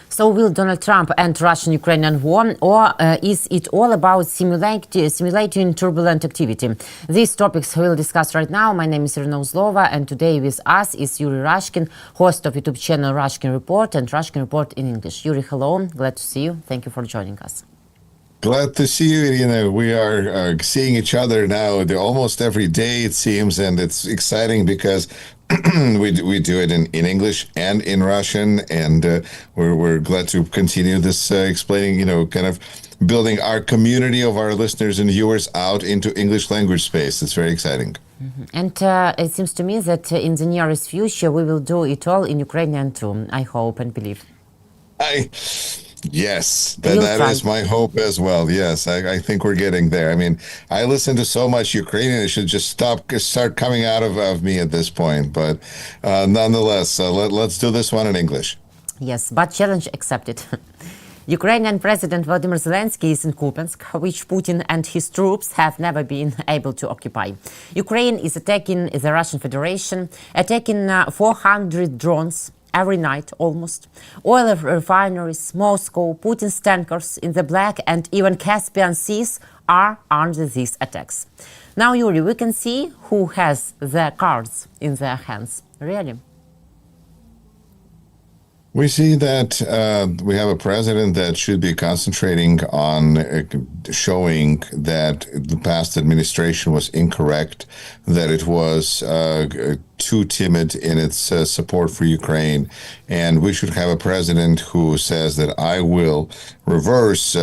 So will Donald Trump end Russian-Ukrainian war, or is it all about simulating turbulent activity? These topics we'll discuss right now. My name is Irina Uzlova, and today with us is Yuri Rashkin, host of YouTube channel Rashkin Report and Rashkin Report in English. Yuri, hello. Glad to see you. Thank you for joining us. Glad to see you, Irina. We are seeing each other now almost every day, it seems, and it's exciting because we do it in English and in Russian, and we're glad to continue this explaining, kind of building our community of our listeners and viewers out into English language space. It's very exciting. Mm-hmm. And it seems to me that in the nearest future we will do it all in Ukrainian too, I hope and believe. Yes, that is my hope as well. Yes, I think we're getting there. I mean, I listen to so much Ukrainian, it should just start coming out of me at this point. But nonetheless, let's do this one in English. Yes, but challenge accepted. Ukrainian President Volodymyr Zelensky is in Kupiansk, which Putin and his troops have never been able to occupy. Ukraine is attacking the Russian Federation, attacking 400 drones every night almost. Oil refineries, Moscow, Putin's tankers in the Black and even Caspian Seas are under these attacks. Now, Yuri, we can see who has the cards in their hands. Really? We see that we have a president that should be concentrating on showing that the past administration was incorrect, that it was too timid in its support for Ukraine, and we should have a president who says that I will reverse,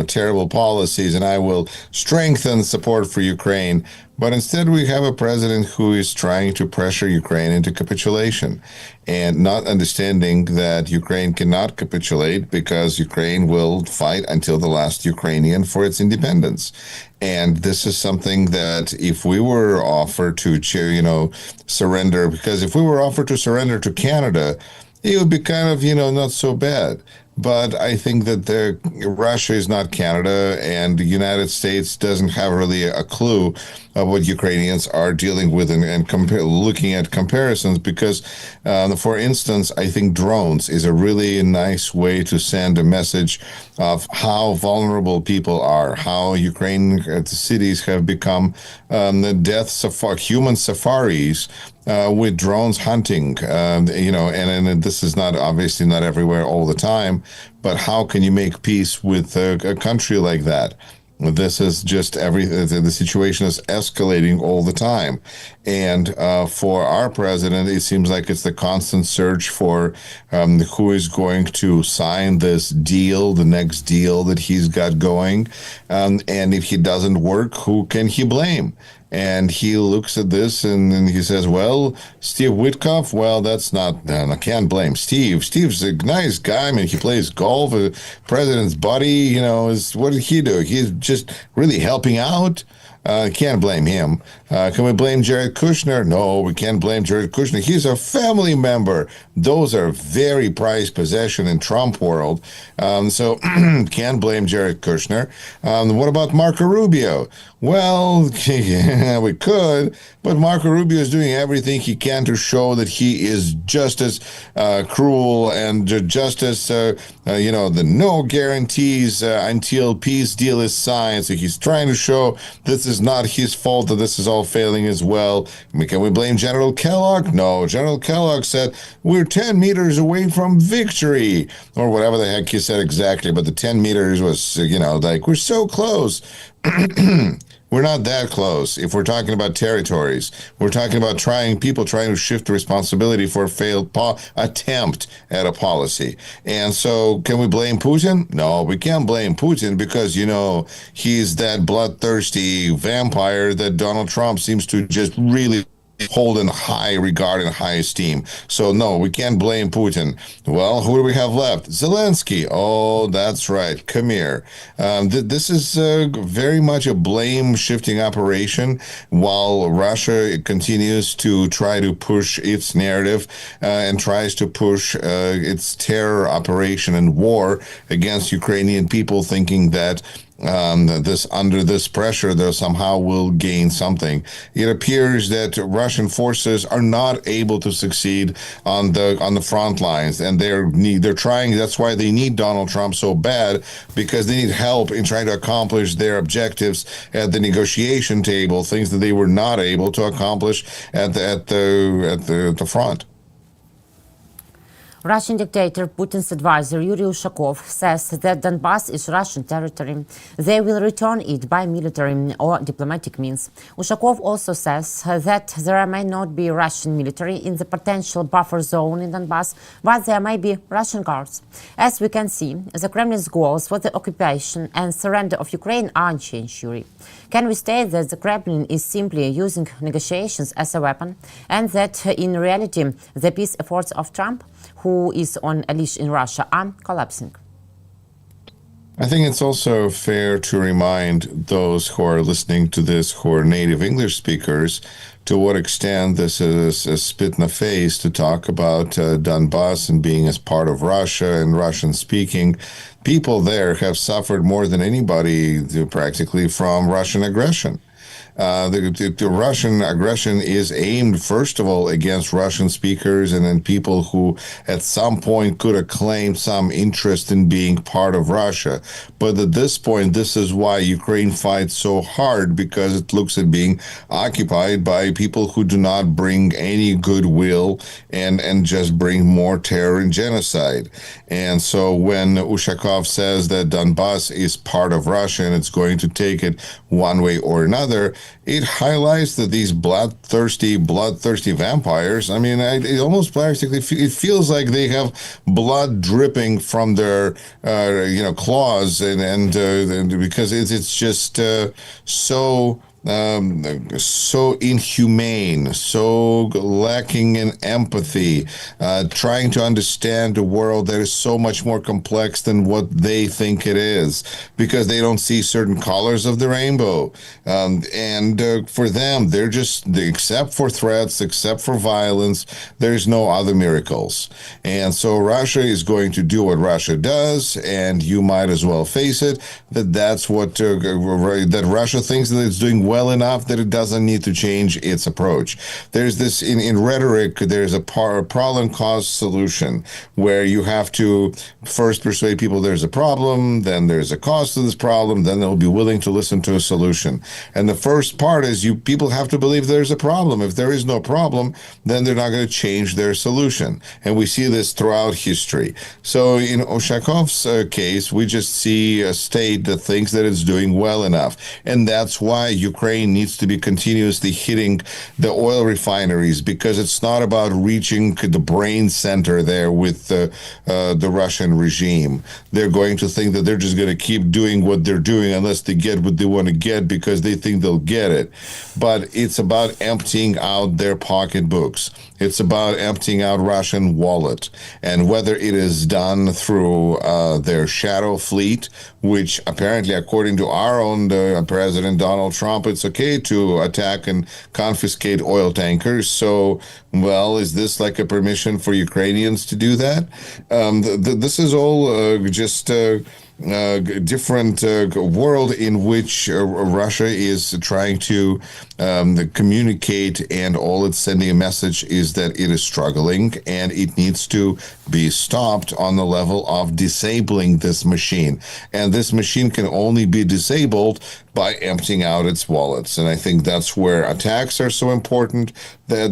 terrible policies and I will strengthen support for Ukraine. But instead, we have a president who is trying to pressure Ukraine into capitulation and not understanding that Ukraine cannot capitulate because Ukraine will fight until the last Ukrainian for its independence. And this is something that if we were offered to, surrender, because if we were offered to surrender to Canada, it would be kind of, not so bad. But I think that Russia is not Canada, and the United States doesn't have really a clue of what Ukrainians are dealing with and looking at comparisons. Because, for instance, I think drones is a really nice way to send a message of how vulnerable people are, how Ukrainian cities have become human safaris with drones hunting, and this is obviously not everywhere all the time, but how can you make peace with a country like that? This is just the situation is escalating all the time. And for our president, it seems like it's the constant search for who is going to sign this deal, the next deal that he's got going. And if he doesn't work, who can he blame? And he looks at this and he says, well, Steve Witkoff, well, that's not, I can't blame Steve. Steve's a nice guy. I mean, he plays golf, president's buddy, what did he do? He's just really helping out. Can't blame him. Can we blame Jared Kushner? No, we can't blame Jared Kushner. He's a family member. Those are very prized possession in Trump world. So can't blame Jared Kushner. What about Marco Rubio? Well, yeah, we could, but Marco Rubio is doing everything he can to show that he is just as cruel and just as, the no guarantees until peace deal is signed. So he's trying to show this is not his fault, that this is all failing as well. Can we blame General Kellogg? No, General Kellogg said, we're 10 meters away from victory, or whatever the heck he said exactly, but the 10 meters was, we're so close. We're not that close. If we're talking about territories, we're talking about people trying to shift the responsibility for a failed attempt at a policy. And so can we blame Putin? No, we can't blame Putin because, he's that bloodthirsty vampire that Donald Trump seems to just really hold in high regard and high esteem. So no, we can't blame Putin. Well, who do we have left? Zelensky. Oh, that's right. Come here. This is very much a blame shifting operation while Russia continues to try to push its narrative and tries to push its terror operation and war against Ukrainian people, thinking that under this pressure, they somehow will gain something. It appears that Russian forces are not able to succeed on the front lines, and they're trying. That's why they need Donald Trump so bad, because they need help in trying to accomplish their objectives at the negotiation table, things that they were not able to accomplish at the front. Russian dictator Putin's advisor Yuri Ushakov says that Donbas is Russian territory. They will return it by military or diplomatic means. Ushakov also says that there may not be Russian military in the potential buffer zone in Donbas, but there may be Russian guards. As we can see, the Kremlin's goals for the occupation and surrender of Ukraine are unchanged, Yuri. Can we state that the Kremlin is simply using negotiations as a weapon, and that in reality the peace efforts of Trump, who is on a leash in Russia, are collapsing? I think it's also fair to remind those who are listening to this, who are native English speakers, to what extent this is a spit in the face to talk about Donbass and being as part of Russia and Russian speaking. People there have suffered more than anybody practically from Russian aggression. The Russian aggression is aimed, first of all, against Russian speakers and then people who at some point could have claimed some interest in being part of Russia. But at this point, this is why Ukraine fights so hard, because it looks at being occupied by people who do not bring any goodwill and just bring more terror and genocide. And so when Ushakov says that Donbass is part of Russia and it's going to take it one way or another, it highlights that these bloodthirsty vampires, I mean, it almost practically, it feels like they have blood dripping from their, claws, and because it's just so inhumane, so lacking in empathy, trying to understand a world that is so much more complex than what they think it is, because they don't see certain colors of the rainbow. For them, they're just, except for threats, except for violence, there's no other miracles. And so Russia is going to do what Russia does, and you might as well face it, that's what, that Russia thinks that it's doing well enough that it doesn't need to change its approach. There's this, in rhetoric, there's a problem cause solution, where you have to first persuade people there's a problem, then there's a cause to this problem, then they'll be willing to listen to a solution. And the first part is people have to believe there's a problem. If there is no problem, then they're not going to change their solution. And we see this throughout history. So in Ushakov's case, we just see a state that thinks that it's doing well enough. And that's why Ukraine needs to be continuously hitting the oil refineries, because it's not about reaching the brain center there with the Russian regime. They're going to think that they're just going to keep doing what they're doing unless they get what they want to get, because they think they'll get it. But it's about emptying out their pocketbooks. It's about emptying out Russian wallet. And whether it is done through their shadow fleet, which apparently, according to our own President Donald Trump, it's okay to attack and confiscate oil tankers. So, well, is this like a permission for Ukrainians to do that? This is all just different world in which Russia is trying to communicate, and all it's sending a message is that it is struggling and it needs to be stopped on the level of disabling this machine. And this machine can only be disabled by emptying out its wallets. And I think that's where attacks are so important. On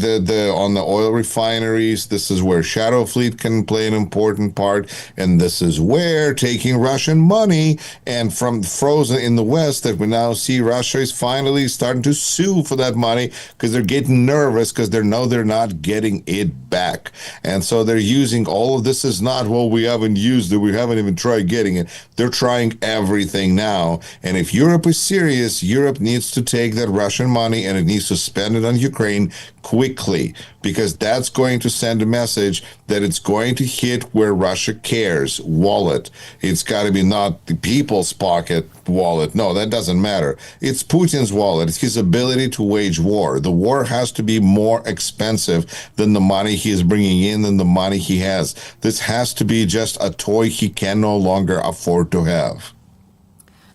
the oil refineries, this is where Shadow Fleet can play an important part, and this is where taking Russian money and from frozen in the West, that we now see Russia is finally starting to sue for that money, because they're getting nervous because they know they're not getting it back. And so they're using all of this. Is not, well, we haven't used it, we haven't even tried getting it. They're trying everything now. And if Europe is serious, Europe needs to take that Russian money and it needs to spend it on Ukraine quickly, because that's going to send a message that it's going to hit where Russia cares, wallet. It's got to be not the people's pocket wallet. No, that doesn't matter. It's Putin's wallet. It's his ability to wage war. The war has to be more expensive than the money he is bringing in, than the money he has. This has to be just a toy he can no longer afford to have.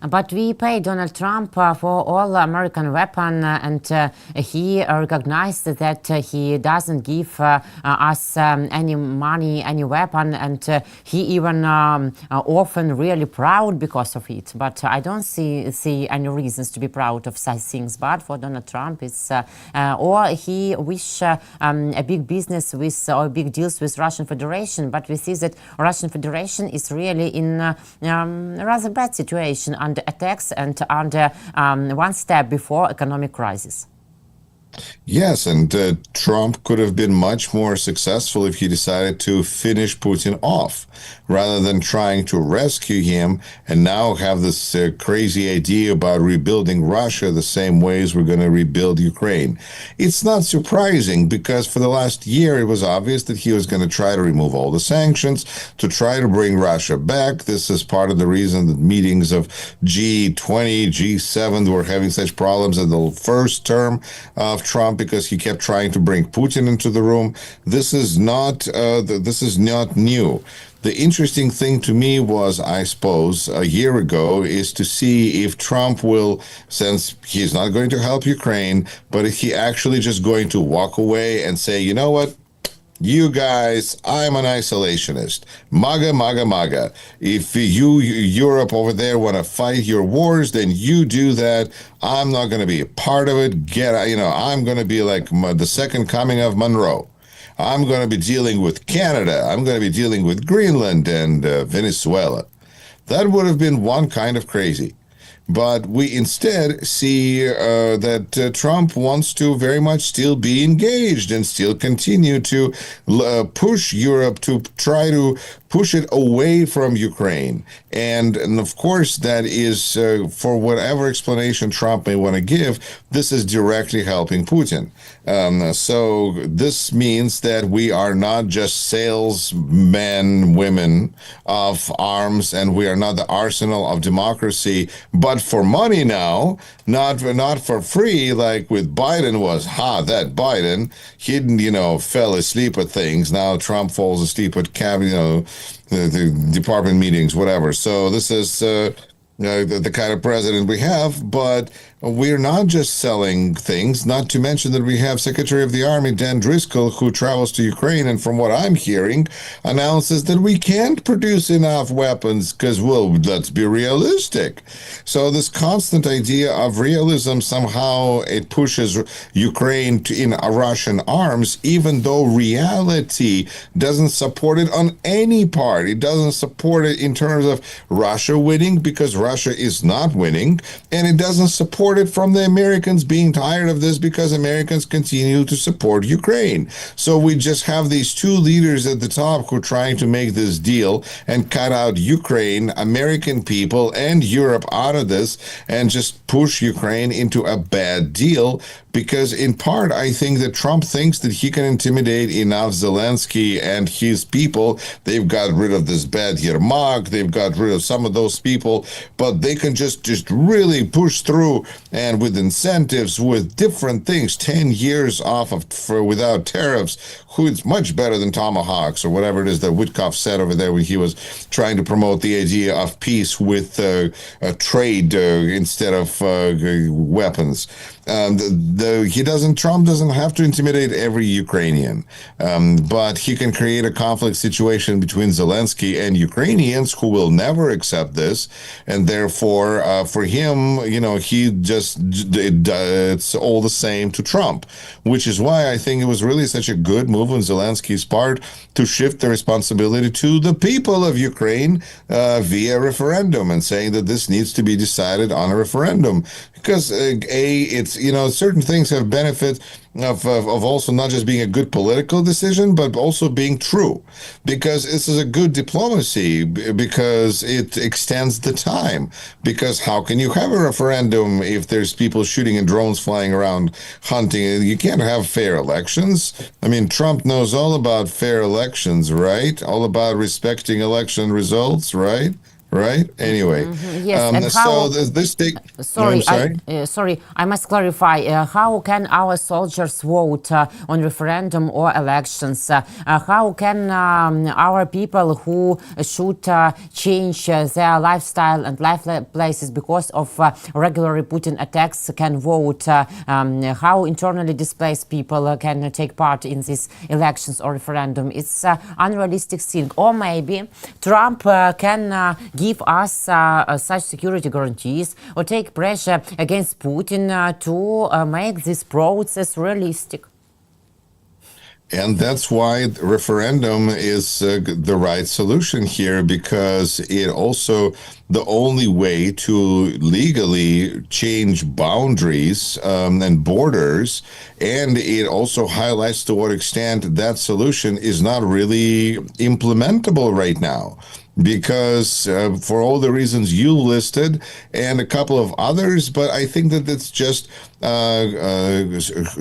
But we pay Donald Trump for all American weapon, and he recognized that he doesn't give us any money, any weapon, and he even often really proud because of it. But I don't see any reasons to be proud of such things. But for Donald Trump, it's or he wish a big business with or big deals with Russian Federation. But we see that Russian Federation is really in a rather bad situation, under attacks and under one step before economic crisis. Yes, and Trump could have been much more successful if he decided to finish Putin off rather than trying to rescue him and now have this crazy idea about rebuilding Russia the same ways we're going to rebuild Ukraine. It's not surprising because for the last year it was obvious that he was going to try to remove all the sanctions, to try to bring Russia back. This is part of the reason that meetings of G20, G7 were having such problems in the first term of Trump because he kept trying to bring Putin into the room. This is not new. The interesting thing to me was, I suppose, a year ago, is to see if Trump will, since he's not going to help Ukraine, but if he actually just going to walk away and say, you know what? You guys, I'm an isolationist. MAGA, MAGA, MAGA. If Europe over there, want to fight your wars, then you do that. I'm not going to be a part of it. I'm going to be like the second coming of Monroe. I'm going to be dealing with Canada. I'm going to be dealing with Greenland and Venezuela. That would have been one kind of crazy. But we instead see that Trump wants to very much still be engaged and still continue to push Europe to try to push it away from Ukraine. And of course, that is, for whatever explanation Trump may want to give, this is directly helping Putin. So this means that we are not just salesmen, women of arms, and we are not the arsenal of democracy, but for money now, not for free, like with Biden was. That Biden, he fell asleep at things. Now Trump falls asleep at the department meetings, whatever. So this is the kind of president we have, but we're not just selling things, not to mention that we have Secretary of the Army Dan Driscoll, who travels to Ukraine, and from what I'm hearing, announces that we can't produce enough weapons because, well, let's be realistic. So this constant idea of realism, somehow it pushes Ukraine in Russian arms, even though reality doesn't support it on any part. It doesn't support it in terms of Russia winning, because Russia is not winning, and it doesn't support it from the Americans being tired of this because Americans continue to support Ukraine. So we just have these two leaders at the top who are trying to make this deal and cut out Ukraine, American people, and Europe out of this and just push Ukraine into a bad deal. Because in part, I think that Trump thinks that he can intimidate enough Zelensky and his people. They've got rid of this bad Yermak. They've got rid of some of those people, but they can just really push through, and with incentives, with different things, 10 years off without tariffs. It's much better than tomahawks or whatever it is that Witkoff said over there when he was trying to promote the idea of peace with trade instead of weapons. Trump doesn't have to intimidate every Ukrainian, but he can create a conflict situation between Zelensky and Ukrainians who will never accept this, and therefore, for him, it's all the same to Trump, which is why I think it was really such a good move on Zelensky's part to shift the responsibility to the people of Ukraine via referendum, and saying that this needs to be decided on a referendum, because it's certain things have benefit of also not just being a good political decision, but also being true, because this is a good diplomacy, because it extends the time. Because how can you have a referendum if there's people shooting and drones flying around hunting? You can't have fair elections. I mean, Trump knows all about fair elections, right? All about respecting election results, right? right? Anyway, Yes, and so how? this take. I'm Sorry, sorry. I must clarify. How can our soldiers vote on referendum or elections? How can our people who should change their lifestyle and life places because of regular Putin attacks can vote? How internally displaced people can take part in these elections or referendum? It's unrealistic thing. Or maybe Trump can give us such security guarantees or take pressure against Putin to make this process realistic. And that's why the referendum is the right solution here, because it also the only way to legally change boundaries and borders, and it also highlights to what extent that solution is not really implementable right now. Because for all the reasons you listed and a couple of others, but I think that it's just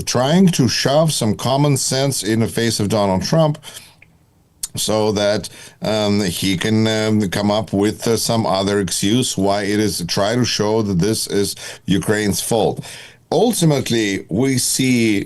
trying to shove some common sense in the face of Donald Trump so that he can come up with some other excuse why it is, try to show that this is Ukraine's fault. Ultimately, we see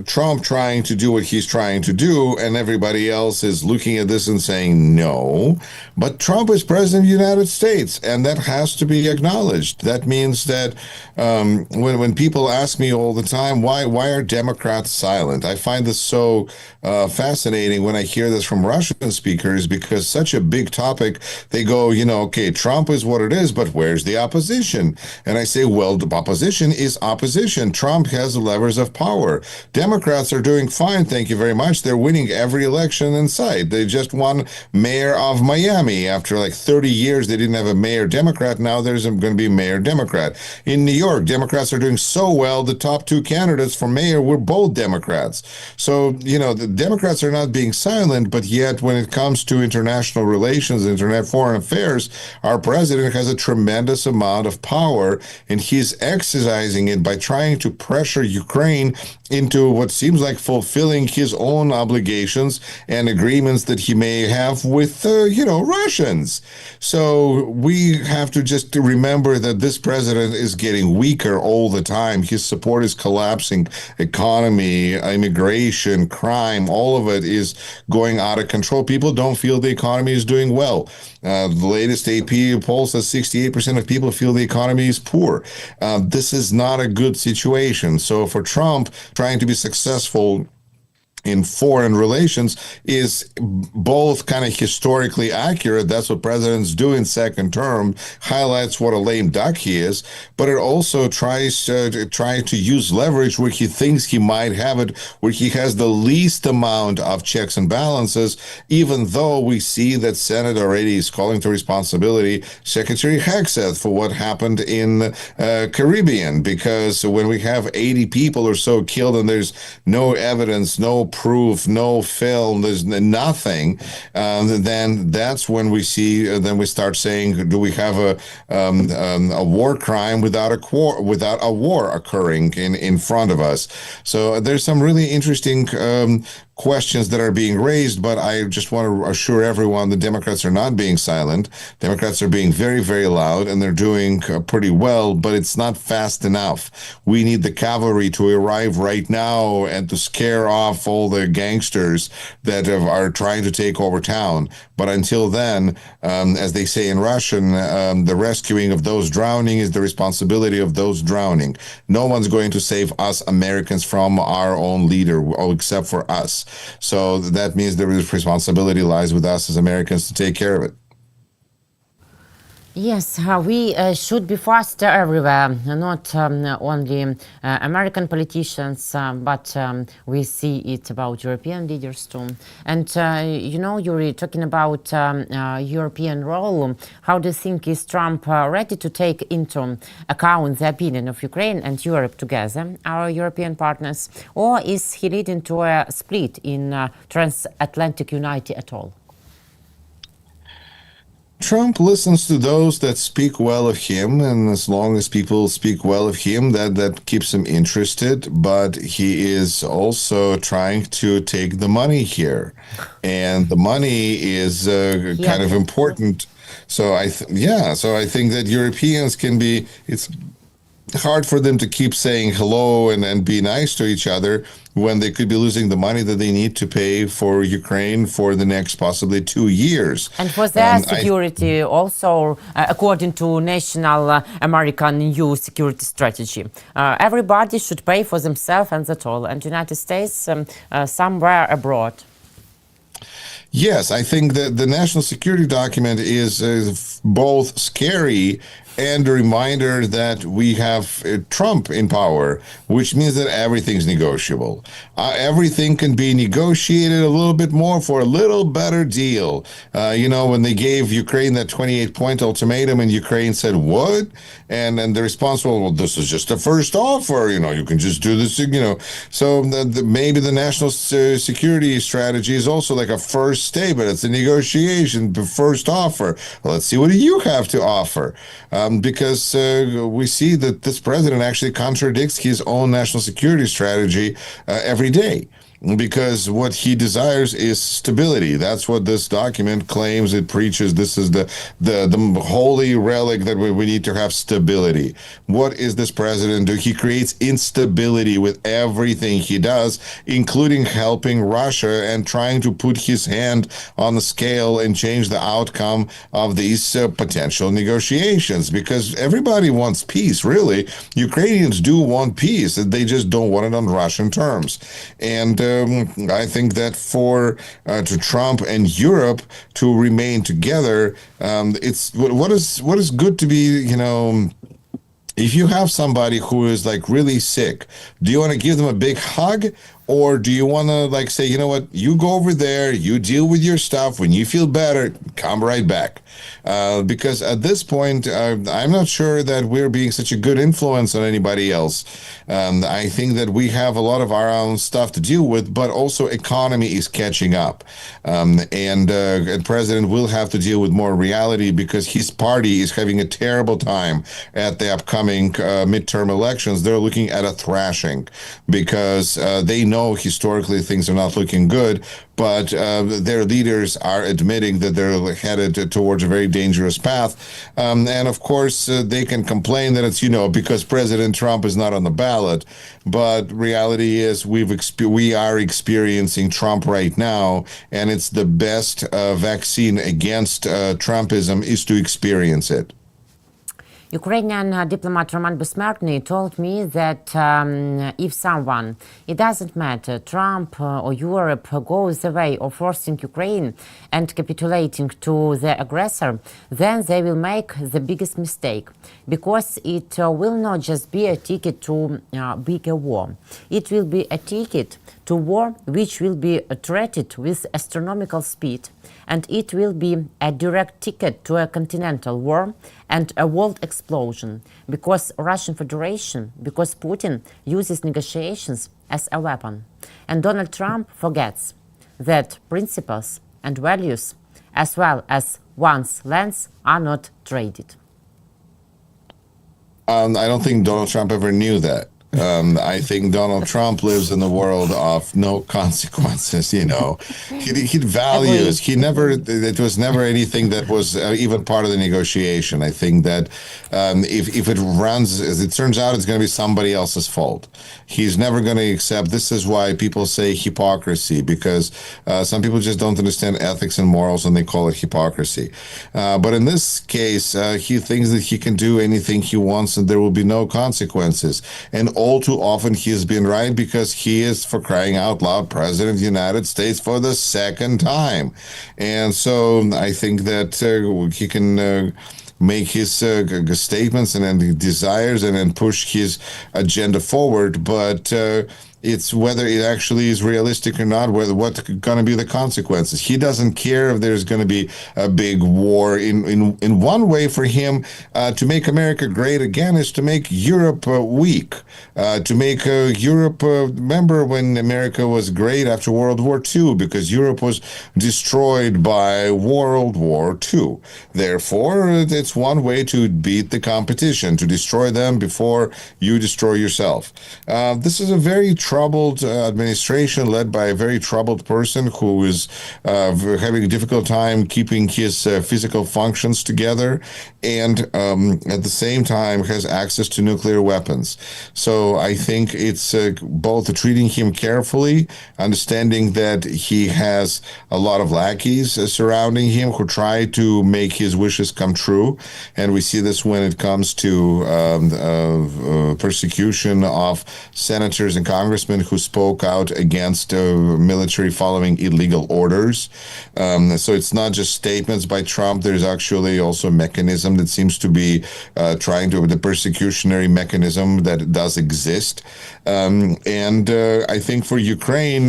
Trump trying to do what he's trying to do, and everybody else is looking at this and saying no. But Trump is president of the United States, and that has to be acknowledged. That means that when people ask me all the time, why are Democrats silent? I find this so fascinating when I hear this from Russian speakers, because such a big topic, they go, okay, Trump is what it is, but where's the opposition? And I say, well, the opposition is opposition. Trump has the levers of power. Democrats are doing fine, thank you very much. They're winning every election in sight. They just won mayor of Miami. After like 30 years, they didn't have a mayor Democrat. Now there's going to be mayor Democrat. In New York, Democrats are doing so well. The top two candidates for mayor were both Democrats. So, the Democrats are not being silent, but yet when it comes to international relations, internet foreign affairs, our president has a tremendous amount of power, and he's exercising it by trying to pressure Ukraine into what seems like fulfilling his own obligations and agreements that he may have with, Russians. So we have to just remember that this president is getting weaker all the time. His support is collapsing. Economy, immigration, crime, all of it is going out of control. People don't feel the economy is doing well. The latest AP poll says 68% of people feel the economy is poor. This is not a good situation. So for Trump, trying to be successful in foreign relations is both kind of historically accurate. That's what presidents do in second term, highlights what a lame duck he is, but it also tries to use leverage where he thinks he might have it, where he has the least amount of checks and balances, even though we see that Senate already is calling to responsibility Secretary Hegseth for what happened in Caribbean, because when we have 80 people or so killed and there's no evidence, no proof, no film, there's nothing, then that's when we see, then we start saying, do we have a war crime without a war occurring in front of us? So there's some really interesting questions that are being raised, but I just want to assure everyone the Democrats are not being silent. Democrats are being very, very loud, and they're doing pretty well, but it's not fast enough. We need the cavalry to arrive right now and to scare off all the gangsters that are trying to take over town. But until then, as they say in Russian, the rescuing of those drowning is the responsibility of those drowning. No one's going to save us Americans from our own leader, except for us. So that means the responsibility lies with us as Americans to take care of it. Yes, we should be faster everywhere, not only American politicians, but we see it about European leaders too. And, you're talking about European role. How do you think is Trump ready to take into account the opinion of Ukraine and Europe together, our European partners, or is he leading to a split in transatlantic unity at all? Trump listens to those that speak well of him, and as long as people speak well of him, that keeps him interested. But he is also trying to take the money here, and the money is kind of important So I think that Europeans can be. It's hard for them to keep saying hello and be nice to each other when they could be losing the money that they need to pay for Ukraine for the next possibly 2 years. And for their security, also, according to national American new security strategy, everybody should pay for themselves and that's all. And United States somewhere abroad. Yes, I think that the national security document is both scary and a reminder that we have Trump in power, which means that everything's negotiable. Everything can be negotiated a little bit more for a little better deal. When they gave Ukraine that 28-point ultimatum and Ukraine said, what? And the response was, well, this is just a first offer. You can just do this, So maybe the national security strategy is also like a first statement. It's a negotiation, the first offer. Well, let's see what you have to offer. Because we see that this president actually contradicts his own national security strategy every day. Because what he desires is stability. That's what this document claims. It preaches this is the holy relic that we need to have stability. What is this president do? He creates instability with everything he does, including helping Russia and trying to put his hand on the scale and change the outcome of these potential negotiations. Because everybody wants peace, really. Ukrainians do want peace. They just don't want it on Russian terms. And I think that for to Trump and Europe to remain together, it's what is good to be, if you have somebody who is like really sick, do you want to give them a big hug? Or do you want to say, you know what, you go over there, you deal with your stuff. When you feel better, come right back. Because at this point, I'm not sure that we're being such a good influence on anybody else. I think that we have a lot of our own stuff to deal with, but also economy is catching up. And President will have to deal with more reality because his party is having a terrible time at the upcoming midterm elections. They're looking at a thrashing because they know historically things are not looking good, but their leaders are admitting that they're headed towards a very dangerous path. And of course, they can complain that it's, because President Trump is not on the ballot. But reality is we are experiencing Trump right now, and it's the best vaccine against Trumpism is to experience it. Ukrainian diplomat Roman Besmerkny told me that if someone, it doesn't matter, Trump or Europe, goes the way of forcing Ukraine and capitulating to the aggressor, then they will make the biggest mistake, because it will not just be a ticket to bigger war. It will be a ticket to war which will be treated with astronomical speed, and it will be a direct ticket to a continental war and a world explosion, because Russian Federation, because Putin uses negotiations as a weapon. And Donald Trump forgets that principles and values, as well as one's lands, are not traded. I don't think Donald Trump ever knew that. I think Donald Trump lives in the world of no consequences, He values, it was never anything that was even part of the negotiation. I think that if it runs, as it turns out, it's going to be somebody else's fault. He's never going to accept. This is why people say hypocrisy, because some people just don't understand ethics and morals and they call it hypocrisy. But in this case, he thinks that he can do anything he wants and there will be no consequences. And all too often he has been right, because he is, for crying out loud, President of the United States for the second time. And so I think that he can make his statements and then desires and then push his agenda forward, but it's whether it actually is realistic or not, what's going to be the consequences. He doesn't care if there's going to be a big war. In one way for him, to make America great again is to make Europe weak, to make Europe, remember when America was great after World War II, because Europe was destroyed by World War II. Therefore, it's one way to beat the competition, to destroy them before you destroy yourself. This is a very troubled administration led by a very troubled person who is having a difficult time keeping his physical functions together, and at the same time has access to nuclear weapons. So I think it's both treating him carefully, understanding that he has a lot of lackeys surrounding him who try to make his wishes come true. And we see this when it comes to persecution of senators and congressmen who spoke out against military following illegal orders. So it's not just statements by Trump. There's actually also a mechanism that seems to be trying to, the persecutionary mechanism that does exist. And I think for Ukraine,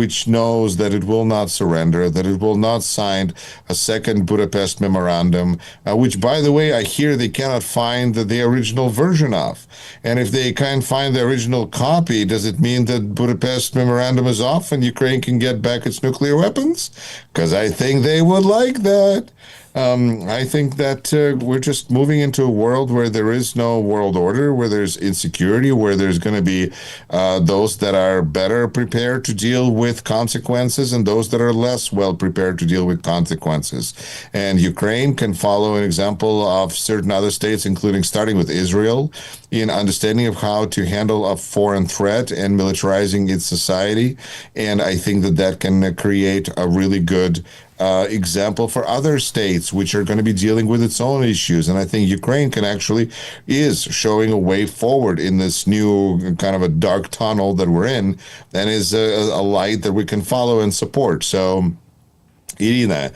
which knows that it will not surrender, that it will not sign a second Budapest memorandum, which, by the way, I hear they cannot find the original version of. And if they can't find the original copy, does it mean that Budapest memorandum is off and Ukraine can get back its nuclear weapons? Because I think they would like that. I think that we're just moving into a world where there is no world order, where there's insecurity, where there's going to be those that are better prepared to deal with consequences and those that are less well prepared to deal with consequences. And Ukraine can follow an example of certain other states, including starting with Israel, in understanding of how to handle a foreign threat and militarizing its society. And I think that that can create a really good example for other states which are going to be dealing with its own issues. And I think Ukraine is showing a way forward in this new kind of a dark tunnel that we're in, and is a light that we can follow and support. So, Irina,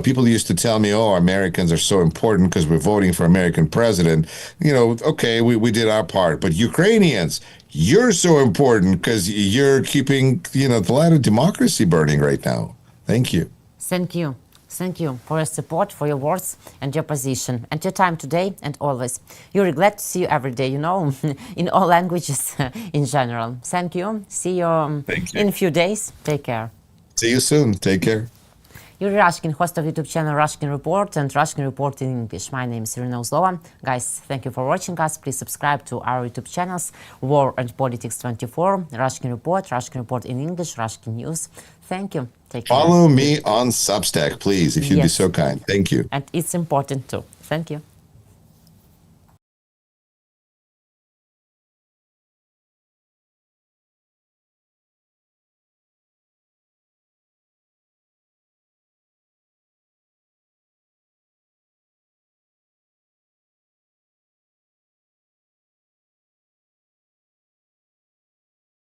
people used to tell me, oh, Americans are so important because we're voting for American president. Okay, we did our part. But Ukrainians, you're so important because you're keeping, the light of democracy burning right now. Thank you. Thank you. Thank you for your support, for your words and your position and your time today and always. You're glad to see you every day, in all languages in general. Thank you. See you in a few days. Take care. See you soon. Take care. Yuri Rashkin, host of YouTube channel Rashkin Report and Rashkin Report in English. My name is Irina Uzlova. Guys, thank you for watching us. Please subscribe to our YouTube channels, War and Politics 24, Rashkin Report in English, Rashkin News. Thank you. Take care. Follow me on Substack, please, if you'd be so kind. Thank you. And it's important too. Thank you.